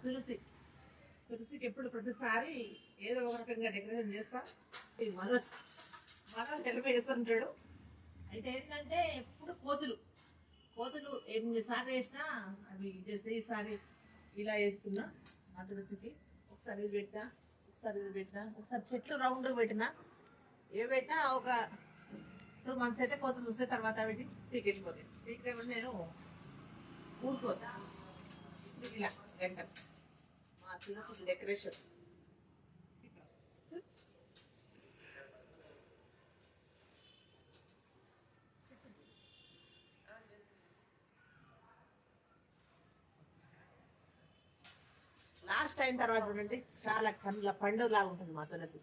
తులసి తులసికి ఎప్పుడు ప్రతిసారి ఏదో ఒక రకంగా డెకరేషన్ చేస్తా. మదర్ మదర్ హెల్ప్ చేస్తుంటాడు. అయితే ఏంటంటే ఎప్పుడు కోతులు ఎన్నిసార్లు వేసినా అవి చేస్తే ఈసారి ఇలా వేసుకున్నా. మా తులసికి ఒకసారి ఇది పెట్టినా, ఒకసారి చెట్లు రౌండ్ పెట్టినా. ఏ పెట్టినా ఒక 2 months అయితే కోతులు చూస్తే తర్వాత పెట్టి పీకేసిపోతాయి. పీకేమని నేను ఊరుకోతా. ఇలా గంట మా తులసికి డెకరేషన్. లాస్ట్ అయిన తర్వాత చూడండి చాలా కళ్ళ పండుగలాగా ఉంటుంది మా తులసి.